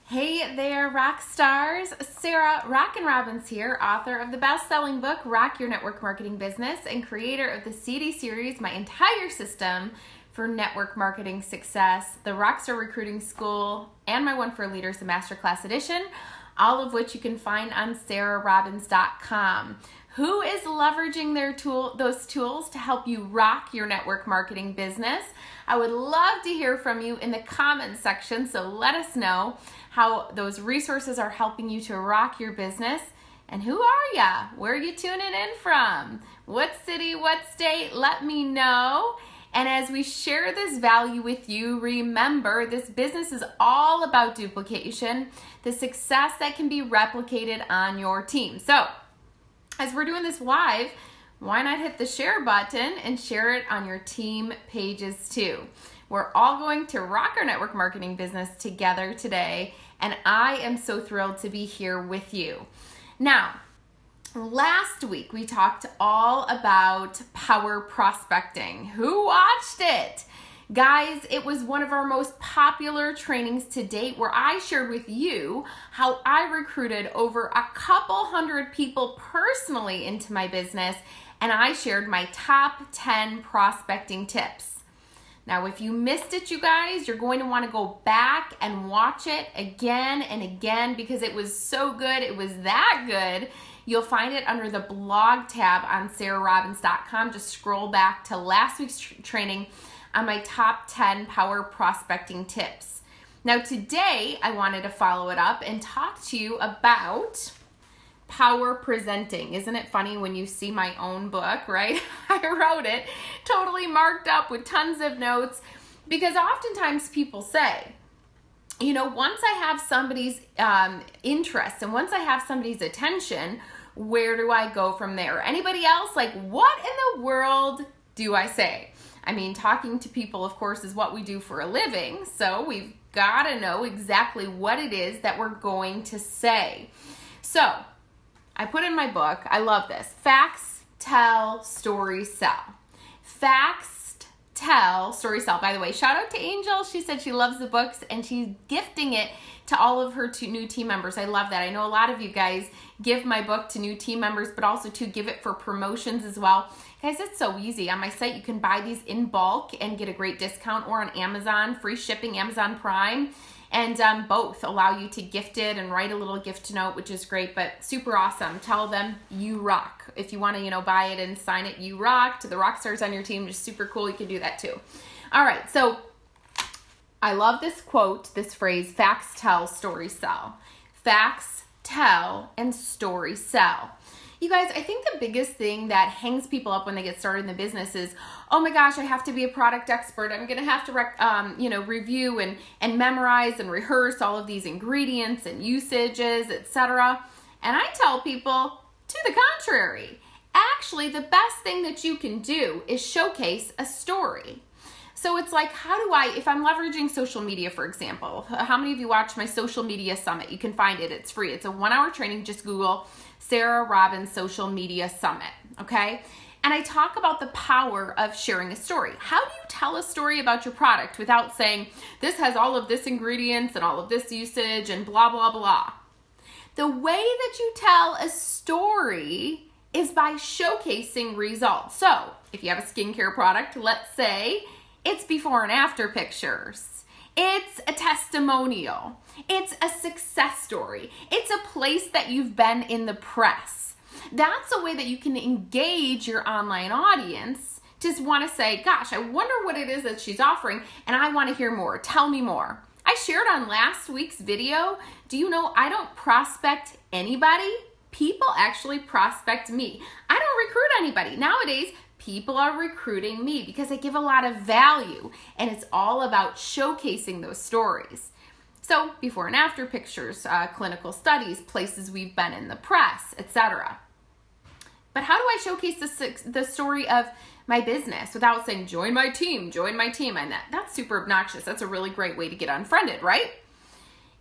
Hey there, rock stars. Sarah Robbins here, author of the best-selling book, Rock Your Network Marketing Business, and creator of the CD series, My Entire System for Network Marketing Success, the Rockstar Recruiting School, and my One for Leaders, the Masterclass Edition, all of which you can find on sarahrobbins.com. Who is leveraging those tools to help you rock your network marketing business? I would love to hear from you in the comments section, so let us know how those resources are helping you to rock your business. And who are ya? Where are you tuning in from? What city, what state? Let me know. And as we share this value with you, remember this business is all about duplication, the success that can be replicated on your team. So as we're doing this live, why not hit the share button and share it on your team pages too? We're all going to rock our network marketing business together today, and I am so thrilled to be here with you. Now, last week we talked all about power prospecting. Who watched it? Guys, it was one of our most popular trainings to date where I shared with you how I recruited over a couple hundred people personally into my business, and I shared my top 10 prospecting tips. Now, if you missed it, you guys, you're going to want to go back and watch it again and again because it was so good. It was that good. You'll find it under the blog tab on sarahrobbins.com. Just scroll back to last week's training on my top 10 power prospecting tips. Now today, I wanted to follow it up and talk to you about power presenting. Isn't it funny when you see my own book, right? I wrote it, totally marked up with tons of notes, because oftentimes people say, you know, once I have somebody's interest and once I have somebody's attention, where do I go from there? Anybody else? Like, what in the world do I say? I mean, talking to people, of course, is what we do for a living, so we've got to know exactly what it is that we're going to say. So, I put in my book, I love this, Facts, Tell, Story, Sell. Facts, Tell, Story, Sell. By the way, shout out to Angel. She said she loves the books and she's gifting it to all of her new team members. I love that. I know a lot of you guys give my book to new team members, but also to give it for promotions as well. Guys, it's so easy. On my site, you can buy these in bulk and get a great discount, or on Amazon, free shipping, Amazon Prime. And both allow you to gift it and write a little gift note, which is great, but super awesome. Tell them you rock. If you want to, buy it and sign it, you rock, to the rock stars on your team, just super cool. You can do that too. All right, so I love this quote, this phrase, facts, tell, story, sell. Facts, tell, and story, sell. You guys, I think the biggest thing that hangs people up when they get started in the business is, oh my gosh, I have to be a product expert. I'm going to have to review and memorize and rehearse all of these ingredients and usages, etc. And I tell people to the contrary. Actually, the best thing that you can do is showcase a story. So it's like, how do I, if I'm leveraging social media, for example, how many of you watch my social media summit? You can find it. It's free. It's a 1-hour training. Just Google Sarah Robbins Social Media Summit, okay? And I talk about the power of sharing a story. How do you tell a story about your product without saying, this has all of this ingredients and all of this usage and blah, blah, blah? The way that you tell a story is by showcasing results. So if you have a skincare product, let's say it's before and after pictures. It's a testimonial. It's a success story. It's a place that you've been in the press. That's a way that you can engage your online audience to want to say, gosh, I wonder what it is that she's offering, and I want to hear more. Tell me more. I shared on last week's video, do you know I don't prospect anybody? People actually prospect me. I don't recruit anybody. Nowadays, people are recruiting me because I give a lot of value, and it's all about showcasing those stories. So before and after pictures, clinical studies, places we've been in the press, etc. But how do I showcase the story of my business without saying, join my team, join my team? And that's super obnoxious. That's a really great way to get unfriended, right?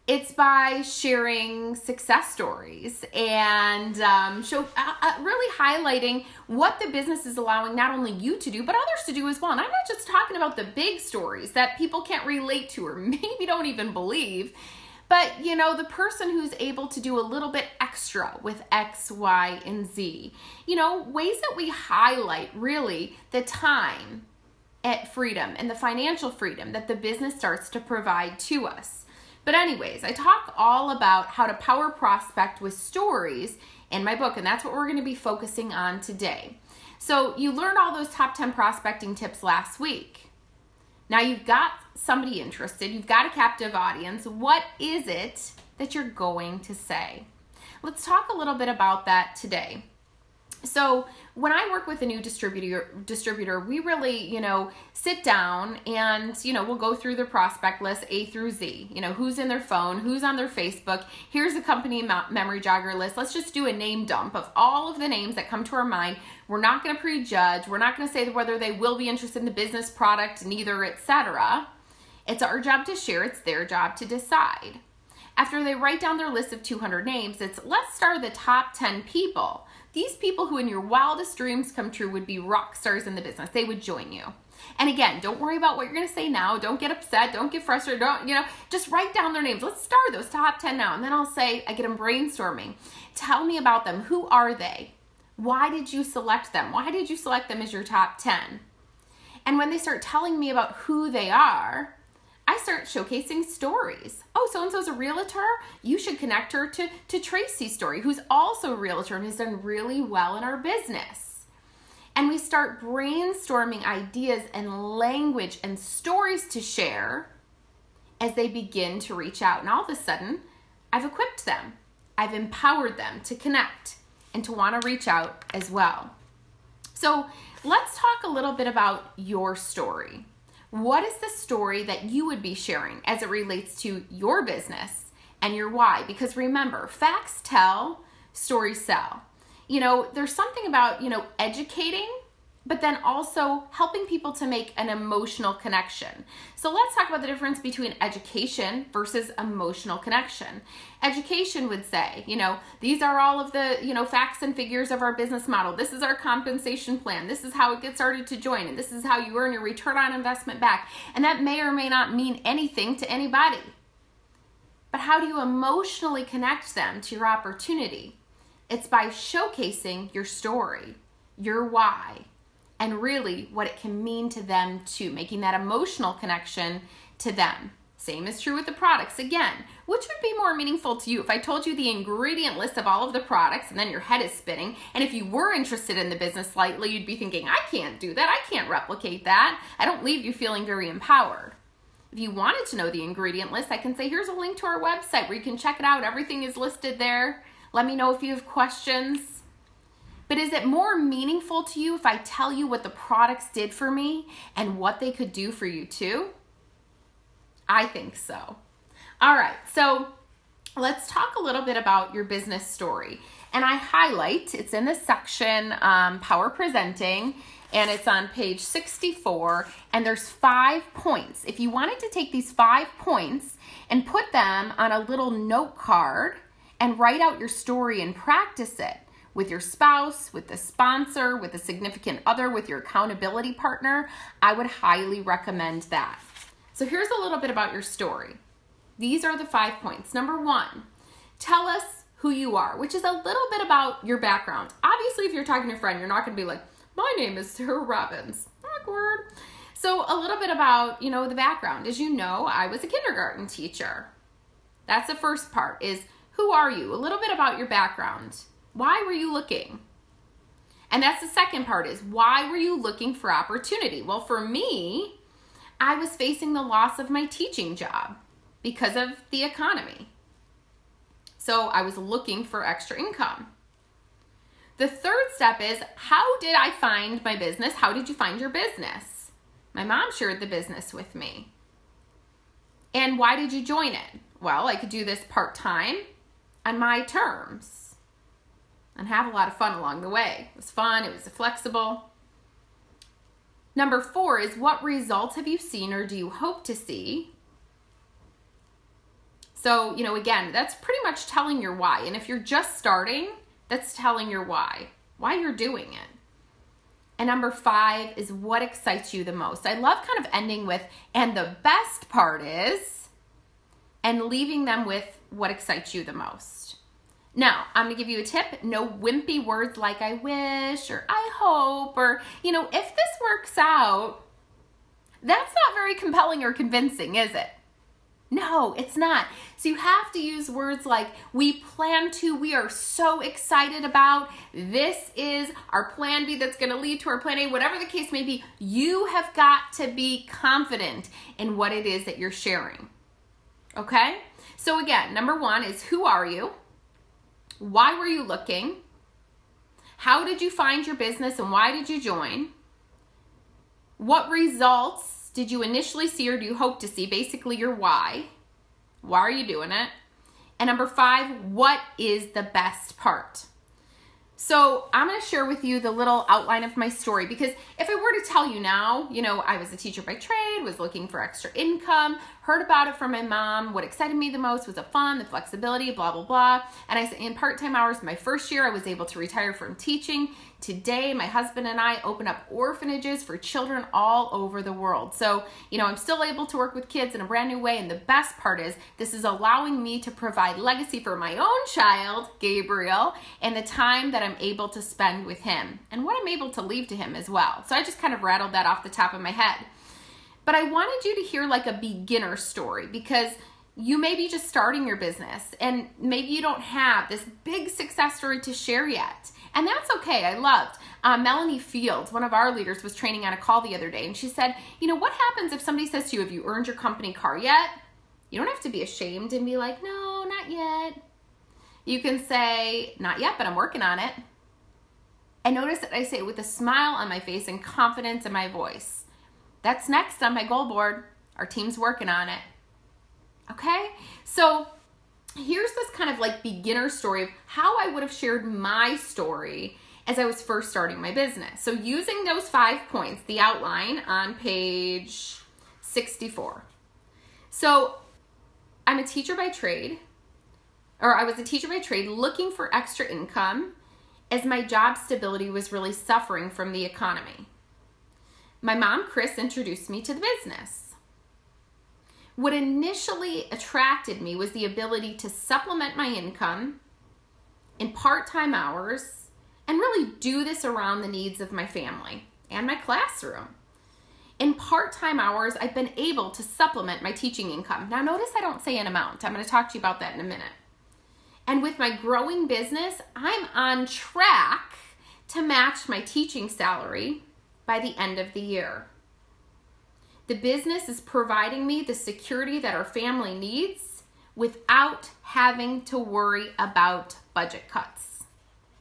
It's by sharing success stories and really highlighting what the business is allowing not only you to do, but others to do as well. And I'm not just talking about the big stories that people can't relate to or maybe don't even believe, But, the person who's able to do a little bit extra with X, Y, and Z. Ways that we highlight really the time at freedom and the financial freedom that the business starts to provide to us. But anyways, I talk all about how to power prospect with stories in my book, and that's what we're going to be focusing on today. So you learned all those top 10 prospecting tips last week. Now you've got somebody interested, you've got a captive audience. What is it that you're going to say? Let's talk a little bit about that today. So when I work with a new distributor, we really, sit down and, we'll go through the prospect list A through Z, who's in their phone, who's on their Facebook. Here's the company memory jogger list. Let's just do a name dump of all of the names that come to our mind. We're not going to prejudge. We're not going to say whether they will be interested in the business, product, neither, etc. It's our job to share. It's their job to decide. After they write down their list of 200 names, let's start the top 10 people. These people who in your wildest dreams come true would be rock stars in the business. They would join you. And again, don't worry about what you're going to say now. Don't get upset. Don't get frustrated. Just write down their names. Let's start those top 10 now. And then I'll say, I get them brainstorming. Tell me about them. Who are they? Why did you select them? Why did you select them as your top 10? And when they start telling me about who they are, I start showcasing stories. Oh, so-and-so's a realtor? You should connect her to Tracy's story, who's also a realtor and has done really well in our business. And we start brainstorming ideas and language and stories to share as they begin to reach out. And all of a sudden, I've equipped them. I've empowered them to connect and to want to reach out as well. So let's talk a little bit about your story. What is the story that you would be sharing as it relates to your business and your why? Because remember, facts tell, stories sell. There's something about, educating, but then also helping people to make an emotional connection. So let's talk about the difference between education versus emotional connection. Education would say, these are all of the, facts and figures of our business model. This is our compensation plan. This is how it gets started to join. And this is how you earn your return on investment back. And that may or may not mean anything to anybody. But how do you emotionally connect them to your opportunity? It's by showcasing your story, your why, and really what it can mean to them too, making that emotional connection to them. Same is true with the products. Again, which would be more meaningful to you? If I told you the ingredient list of all of the products and then your head is spinning, and if you were interested in the business slightly, you'd be thinking, I can't do that. I can't replicate that. I don't leave you feeling very empowered. If you wanted to know the ingredient list, I can say, here's a link to our website where you can check it out. Everything is listed there. Let me know if you have questions. But is it more meaningful to you if I tell you what the products did for me and what they could do for you too? I think so. All right, so let's talk a little bit about your business story. And I highlight, it's in the section Power Presenting, and it's on page 64, and there's 5 points. If you wanted to take these 5 points and put them on a little note card and write out your story and practice it, with your spouse, with the sponsor, with a significant other, with your accountability partner, I would highly recommend that. So here's a little bit about your story. These are the 5 points. Number 1, tell us who you are, which is a little bit about your background. Obviously, if you're talking to a friend, you're not going to be like, my name is Sarah Robbins. Awkward. So a little bit about, the background. As you know, I was a kindergarten teacher. That's the first part, is who are you? A little bit about your background. Why were you looking? And that's the second part, is why were you looking for opportunity? Well, for me, I was facing the loss of my teaching job because of the economy. So I was looking for extra income. The third step is, how did I find my business? How did you find your business? My mom shared the business with me. And why did you join it? Well, I could do this part-time on my terms and have a lot of fun along the way. It was fun, it was flexible. Number 4 is, what results have you seen or do you hope to see? So, again, that's pretty much telling your why. And if you're just starting, that's telling your why you're doing it. And number 5 is, what excites you the most? I love kind of ending with, and the best part is, and leaving them with what excites you the most. Now, I'm going to give you a tip. No wimpy words like I wish or I hope or, if this works out, that's not very compelling or convincing, is it? No, it's not. So you have to use words like we plan to, we are so excited about, this is our plan B that's going to lead to our plan A, whatever the case may be. You have got to be confident in what it is that you're sharing. Okay? So again, number one is who are you? Why were you looking? How did you find your business and why did you join? What results did you initially see or do you hope to see? Basically your why. Why are you doing it? And number 5, what is the best part? So I'm going to share with you the little outline of my story, because if I were to tell you now, I was a teacher by trade, was looking for extra income, heard about it from my mom. What excited me the most was the fun, the flexibility, blah, blah, blah. And I said in part-time hours, my first year, I was able to retire from teaching. Today, my husband and I open up orphanages for children all over the world. So, I'm still able to work with kids in a brand new way. And the best part is this is allowing me to provide legacy for my own child, Gabriel, and the time that I'm able to spend with him and what I'm able to leave to him as well. So I just kind of rattled that off the top of my head. But I wanted you to hear like a beginner story, because you may be just starting your business and maybe you don't have this big success story to share yet. And that's okay. I loved Melanie Fields, one of our leaders, was training on a call the other day, and she said, what happens if somebody says to you, have you earned your company car yet? You don't have to be ashamed and be like, no, not yet. You can say, not yet, but I'm working on it. And notice that I say it with a smile on my face and confidence in my voice. That's next on my goal board. Our team's working on it. Okay? So here's this kind of like beginner story of how I would have shared my story as I was first starting my business. So using those 5 points, the outline on page 64. So I'm a teacher by trade, or I was a teacher by trade looking for extra income as my job stability was really suffering from the economy. My mom, Chris, introduced me to the business. What initially attracted me was the ability to supplement my income in part-time hours and really do this around the needs of my family and my classroom. In part-time hours, I've been able to supplement my teaching income. Now notice I don't say an amount. I'm going to talk to you about that in a minute. And with my growing business, I'm on track to match my teaching salary by the end of the year. The business is providing me the security that our family needs without having to worry about budget cuts.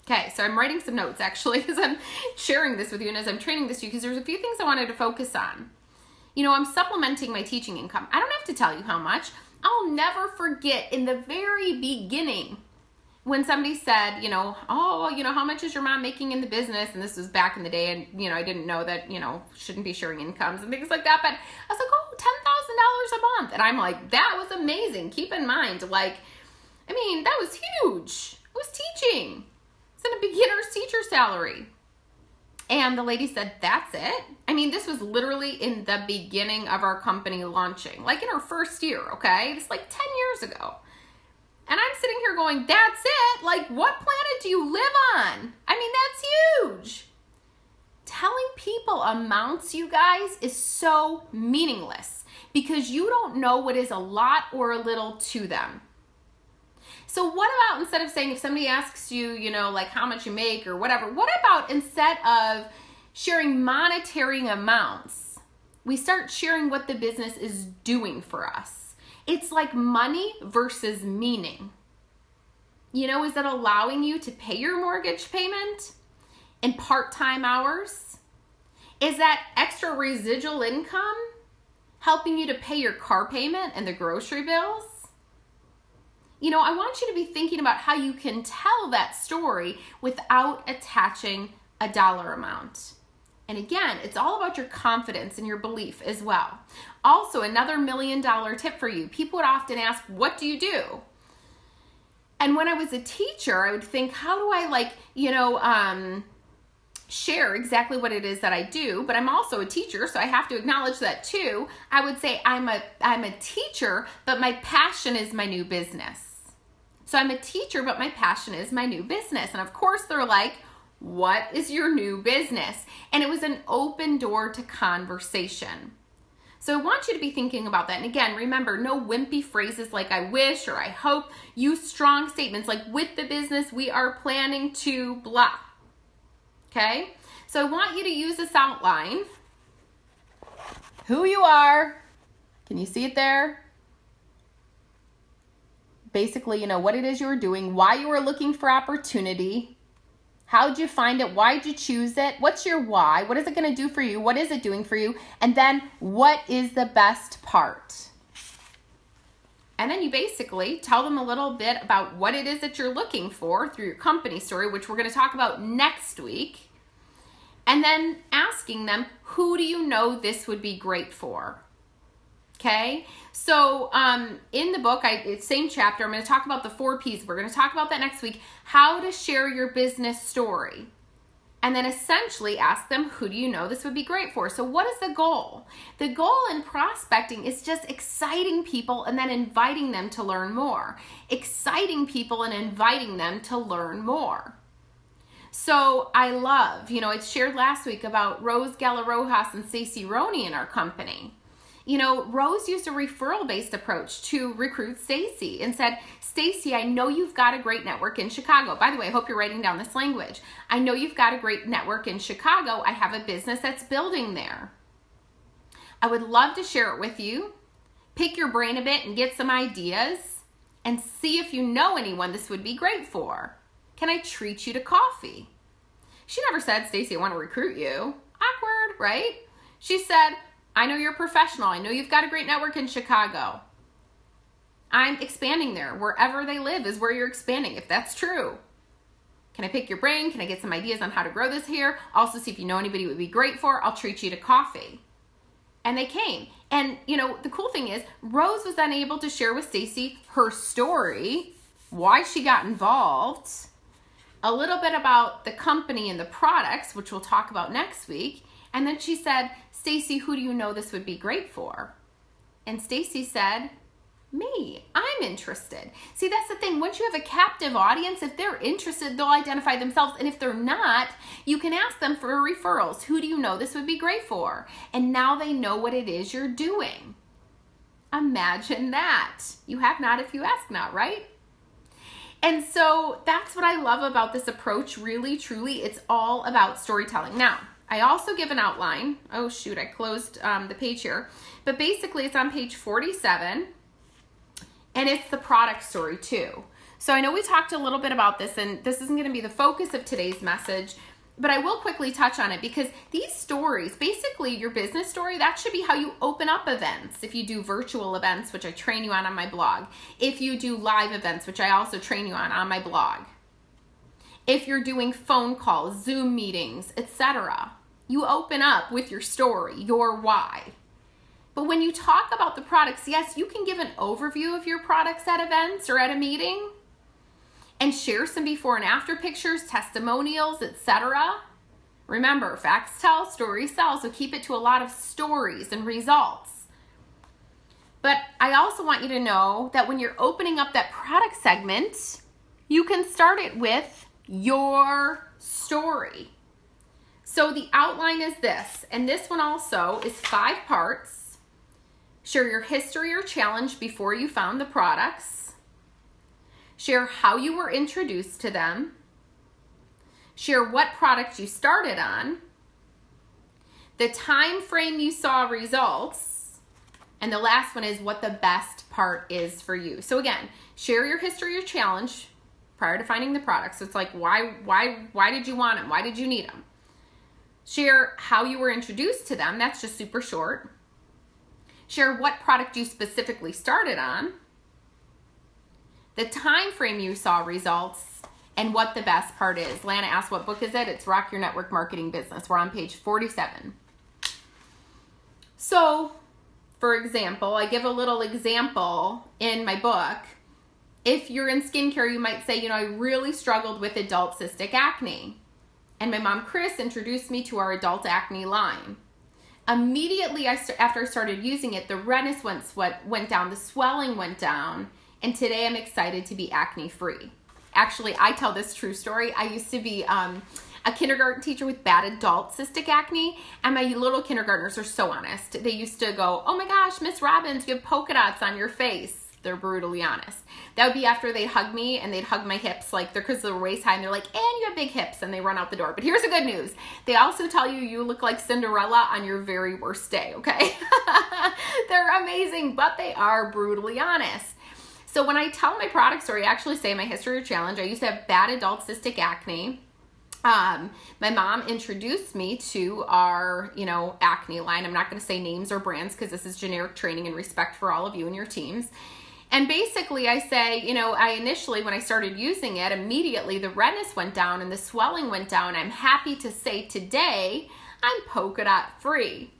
Okay, so I'm writing some notes actually as I'm sharing this with you and as I'm training this to you, because there's a few things I wanted to focus on. I'm supplementing my teaching income. I don't have to tell you how much. I'll never forget in the very beginning when somebody said, how much is your mom making in the business? And this was back in the day, and, I didn't know that, shouldn't be sharing incomes and things like that. But I was like, $10,000 a month. And I'm like, that was amazing. Keep in mind, that was huge. I was teaching. It's in a beginner's teacher salary. And the lady said, that's it? This was literally in the beginning of our company launching, like in our first year, okay? It's like 10 years ago. And I'm sitting here going, that's it? Like, what planet do you live on? That's huge. Telling people amounts, you guys, is so meaningless because you don't know what is a lot or a little to them. So what about instead of saying, if somebody asks you, like how much you make or whatever, what about instead of sharing monetary amounts, we start sharing what the business is doing for us? It's like money versus meaning. Is it allowing you to pay your mortgage payment in part-time hours? Is that extra residual income helping you to pay your car payment and the grocery bills? I want you to be thinking about how you can tell that story without attaching a dollar amount. And again, it's all about your confidence and your belief as well. Also, another $1 million tip for you. People would often ask, what do you do? And when I was a teacher, I would think, how do I share exactly what it is that I do, but I'm also a teacher, so I have to acknowledge that too. I would say I'm a teacher, but my passion is my new business. So I'm a teacher, but my passion is my new business. And of course they're like, what is your new business? And it was an open door to conversation. So I want you to be thinking about that. And again, remember, no wimpy phrases like I wish or I hope. Use strong statements like, with the business, we are planning to blah. Okay? So I want you to use this outline. Who you are. Can you see it there? Basically, what it is you're doing, why you are looking for opportunity. How'd you find it? Why'd you choose it? What's your why? What is it going to do for you? What is it doing for you? And then what is the best part? And then you basically tell them a little bit about what it is that you're looking for through your company story, which we're going to talk about next week. And then asking them, who do you know this would be great for? Okay, so in the book, same chapter, I'm going to talk about the 4 P's. We're going to talk about that next week, how to share your business story. And then essentially ask them, who do you know this would be great for? So what is the goal? The goal in prospecting is just exciting people and then inviting them to learn more. Exciting people and inviting them to learn more. So I love, it's shared last week about Rose Gala-Rojas and Stacey Roney in our company. Rose used a referral-based approach to recruit Stacey and said, Stacey, I know you've got a great network in Chicago. By the way, I hope you're writing down this language. I know you've got a great network in Chicago. I have a business that's building there. I would love to share it with you. Pick your brain a bit and get some ideas and see if you know anyone this would be great for. Can I treat you to coffee? She never said, Stacey, I want to recruit you. Awkward, right? She said, I know you're a professional. I know you've got a great network in Chicago. I'm expanding there. Wherever they live is where you're expanding, if that's true. Can I pick your brain? Can I get some ideas on how to grow this here? Also see if you know anybody it would be great for. I'll treat you to coffee. And they came. And, the cool thing is, Rose was then able to share with Stacey her story, why she got involved, a little bit about the company and the products, which we'll talk about next week. And then she said, Stacey, who do you know this would be great for? And Stacey said, me. I'm interested. See, that's the thing. Once you have a captive audience, if they're interested, they'll identify themselves. And if they're not, you can ask them for referrals. Who do you know this would be great for? And now they know what it is you're doing. Imagine that. You have not if you ask not, right? And so that's what I love about this approach. Really, truly, it's all about storytelling. Now, I also give an outline. Oh, shoot, I closed the page here. But basically, it's on page 47, and it's the product story, too. So I know we talked a little bit about this, and this isn't going to be the focus of today's message, but I will quickly touch on it because these stories, basically your business story, that should be how you open up events. If you do virtual events, which I train you on my blog. If you do live events, which I also train you on my blog. If you're doing phone calls, Zoom meetings, etc., you open up with your story, your why. But when you talk about the products, yes, you can give an overview of your products at events or at a meeting and share some before and after pictures, testimonials, etc. Remember, facts tell, stories sell, so keep it to a lot of stories and results. But I also want you to know that when you're opening up that product segment, you can start it with your story. So the outline is this, and this one also is 5 parts. Share your history or challenge before you found the products. Share how you were introduced to them. Share what product you started on. The time frame you saw results. And the last one is what the best part is for you. So again, share your history or challenge prior to finding the products. So it's like, why did you want them? Why did you need them? Share how you were introduced to them. That's just super short. Share what product you specifically started on. The time frame you saw results. And what the best part is. Lana asked, what book is it? It's Rock Your Network Marketing Business. We're on page 47. So, for example, I give a little example in my book. If you're in skincare, you might say, I really struggled with adult cystic acne. and my mom, Chris, introduced me to our adult acne line. Immediately after I started using it, the redness went down, the swelling went down, and today I'm excited to be acne-free. Actually, I tell this true story. I used to be a kindergarten teacher with bad adult cystic acne, and my little kindergartners are so honest. They used to go, "Oh my gosh, Miss Robbins, you have polka dots on your face." They're brutally honest. That would be after they'd hug me and they'd hug my hips, like they're because they're waist high, and they're like, "And you have big hips," and they run out the door. But here's the good news. They also tell you you look like Cinderella on your very worst day, okay? They're amazing, but they are brutally honest. So when I tell my product story, I actually say my history or challenge. I used to have bad adult cystic acne. My mom introduced me to our, acne line. I'm not going to say names or brands because this is generic training and respect for all of you and your teams. And basically I say, I initially, when I started using it, immediately the redness went down and the swelling went down. I'm happy to say today I'm polka dot free.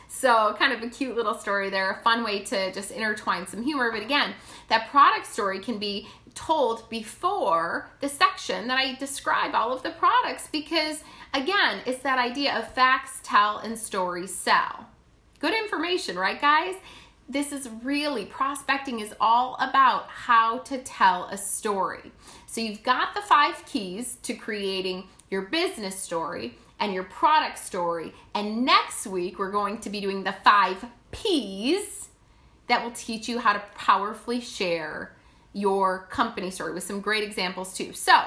So kind of a cute little story there, a fun way to just intertwine some humor. But again, that product story can be told before the section that I describe all of the products, because again, it's that idea of facts tell and stories sell. Good information, right guys? This is really, prospecting is all about how to tell a story. So you've got the 5 keys to creating your business story and your product story. And next week, we're going to be doing the 5 Ps that will teach you how to powerfully share your company story with some great examples too. So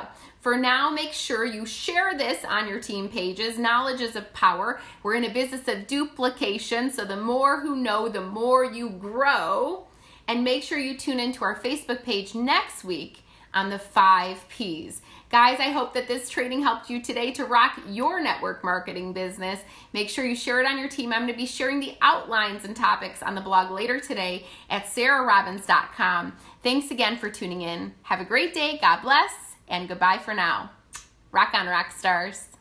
for now, make sure you share this on your team pages. Knowledge is of power. We're in a business of duplication. So the more who know, the more you grow. And make sure you tune into our Facebook page next week on the 5 Ps. Guys, I hope that this training helped you today to rock your network marketing business. Make sure you share it on your team. I'm going to be sharing the outlines and topics on the blog later today at sarahrobbins.com. Thanks again for tuning in. Have a great day. God bless, and goodbye for now. Rock on, rock stars.